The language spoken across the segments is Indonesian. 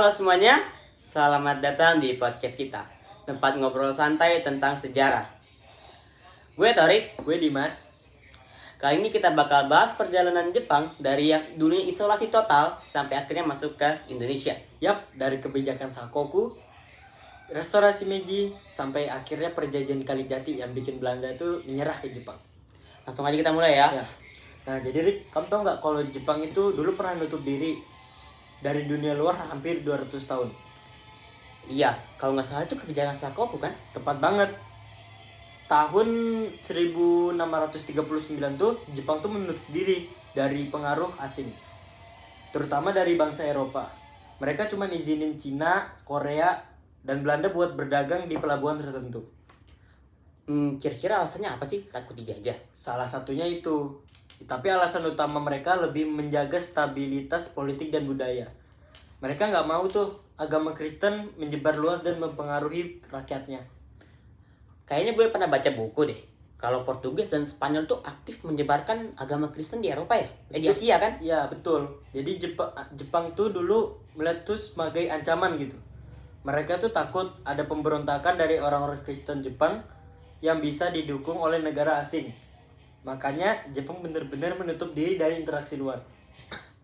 Halo semuanya, selamat datang di podcast kita, tempat ngobrol santai tentang sejarah. Gue Torik. Gue Dimas. Kali ini kita bakal bahas perjalanan Jepang dari yang dulunya isolasi total sampai akhirnya masuk ke Indonesia. Yap, dari kebijakan Sakoku, restorasi Meiji, sampai akhirnya perjanjian Kalijati yang bikin Belanda itu menyerah ke Jepang. Langsung aja kita mulai ya. Ya. Nah, jadi Rik, kamu tau nggak kalau Jepang itu dulu pernah nutup diri dari dunia luar hampir 200 tahun? Iya, kalau nggak salah itu kebijakan Sakoku kan? Tepat banget. Tahun 1639 tuh Jepang tuh menutup diri dari pengaruh asing, terutama dari bangsa Eropa. Mereka cuma izinin Cina, Korea, dan Belanda buat berdagang di pelabuhan tertentu. Kira-kira alasannya apa sih takut dijajah? Salah satunya itu. Tapi alasan utama mereka lebih menjaga stabilitas politik dan budaya. Mereka nggak mau tuh agama Kristen menyebar luas dan mempengaruhi rakyatnya. Kayaknya gue pernah baca buku deh. Kalau Portugis dan Spanyol tuh aktif menyebarkan agama Kristen di Eropa ya? Di Asia kan? Ya betul. Jadi Jepang tuh dulu melihat tuh sebagai ancaman gitu. Mereka tuh takut ada pemberontakan dari orang-orang Kristen Jepang yang bisa didukung oleh negara asing. Makanya Jepang benar-benar menutup diri dari interaksi luar.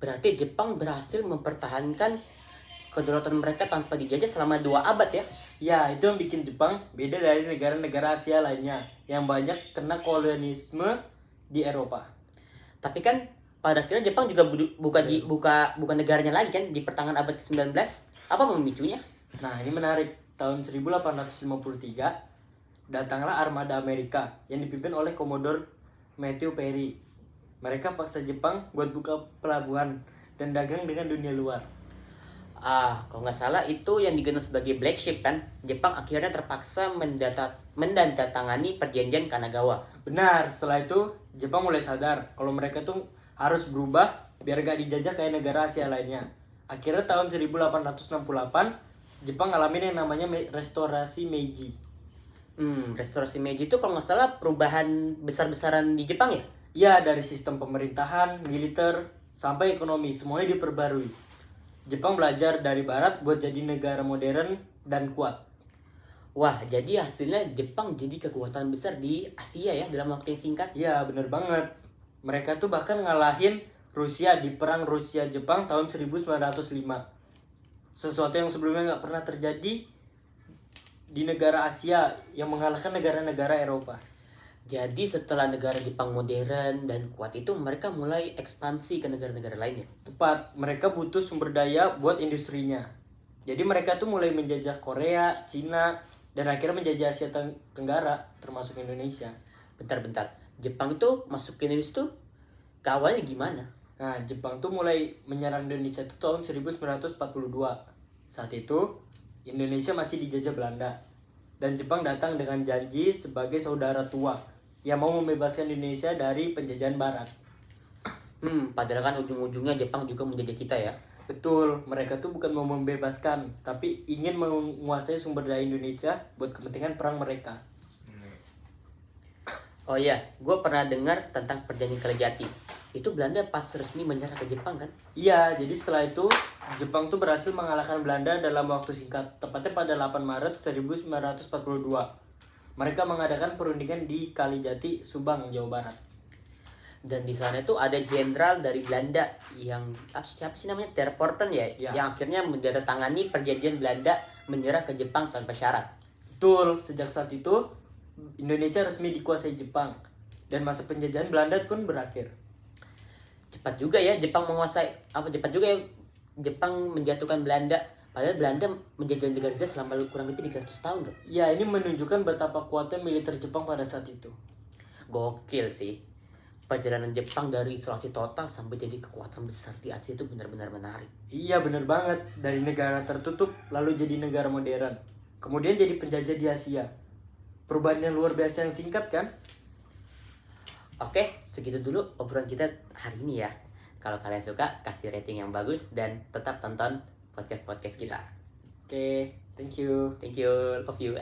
Berarti Jepang berhasil mempertahankan kedaulatan mereka tanpa dijajah selama 2 abad ya? Ya, itu yang bikin Jepang beda dari negara-negara Asia lainnya yang banyak kena kolonialisme di Eropa. Tapi kan pada akhirnya Jepang juga buka negaranya lagi kan di pertengahan abad ke-19. Apa memicunya? Nah, ini menarik. Tahun 1853 datanglah armada Amerika yang dipimpin oleh Commodore Matthew Perry. Mereka paksa Jepang buat buka pelabuhan dan dagang dengan dunia luar. Kalau nggak salah itu yang dikenal sebagai Black Sheep kan? Jepang akhirnya terpaksa mendandatangani perjanjian Kanagawa. Benar, setelah itu Jepang mulai sadar kalau mereka tuh harus berubah biar gak dijajah kayak negara Asia lainnya. Akhirnya tahun 1868 Jepang ngalamin yang namanya restorasi Meiji. Restorasi Meiji itu kalau nggak salah perubahan besar-besaran di Jepang ya? Ya, dari sistem pemerintahan, militer, sampai ekonomi, semuanya diperbarui. Jepang belajar dari barat buat jadi negara modern dan kuat. Wah, jadi hasilnya Jepang jadi kekuatan besar di Asia ya dalam waktu yang singkat. Ya, bener banget. Mereka tuh bahkan ngalahin Rusia di perang Rusia-Jepang tahun 1905. Sesuatu yang sebelumnya nggak pernah terjadi di negara Asia yang mengalahkan negara-negara Eropa. Jadi setelah negara Jepang modern dan kuat itu mereka mulai ekspansi ke negara-negara lainnya. Tepat, mereka butuh sumber daya buat industrinya. Jadi mereka tuh mulai menjajah Korea, Cina, dan akhirnya menjajah Asia Tenggara, termasuk Indonesia. Bentar-bentar, Jepang itu masuk ke Indonesia tuh ke awalnya gimana? Nah, Jepang tuh mulai menyerang Indonesia tuh tahun 1942. Saat itu, Indonesia masih dijajah Belanda. Dan Jepang datang dengan janji sebagai saudara tua yang mau membebaskan Indonesia dari penjajahan Barat. Padahal kan ujung-ujungnya Jepang juga menjajah kita ya. Betul, mereka tuh bukan mau membebaskan, tapi ingin menguasai sumber daya Indonesia buat kepentingan perang mereka. Oh iya, gue pernah dengar tentang perjanjian Kalijati. Itu Belanda pas resmi menyerah ke Jepang kan? Iya, jadi setelah itu Jepang tuh berhasil mengalahkan Belanda dalam waktu singkat, tepatnya pada 8 Maret 1942. Mereka mengadakan perundingan di Kalijati, Subang, Jawa Barat. Dan di sana itu ada jenderal dari Belanda yang siapa sih namanya, Terporten ya, Ya. yang akhirnya menandatangani perjanjian Belanda menyerah ke Jepang tanpa syarat. Betul, sejak saat itu Indonesia resmi dikuasai Jepang dan masa penjajahan Belanda pun berakhir. Cepat juga ya Jepang menjatuhkan Belanda. Padahal Belanda menjajah negara kita selama kurang lebih 300 tahun loh. Ya, ini menunjukkan betapa kuatnya militer Jepang pada saat itu. Gokil sih. Perjalanan Jepang dari isolasi total sampai jadi kekuatan besar di Asia itu benar-benar menarik. Iya, bener banget. Dari negara tertutup lalu jadi negara modern. Kemudian jadi penjajah di Asia. Perubahan yang luar biasa yang singkat kan? Oke, segitu dulu obrolan kita hari ini ya. Kalau kalian suka, kasih rating yang bagus dan tetap tonton podcast-podcast kita. Oke, thank you. Thank you, love you.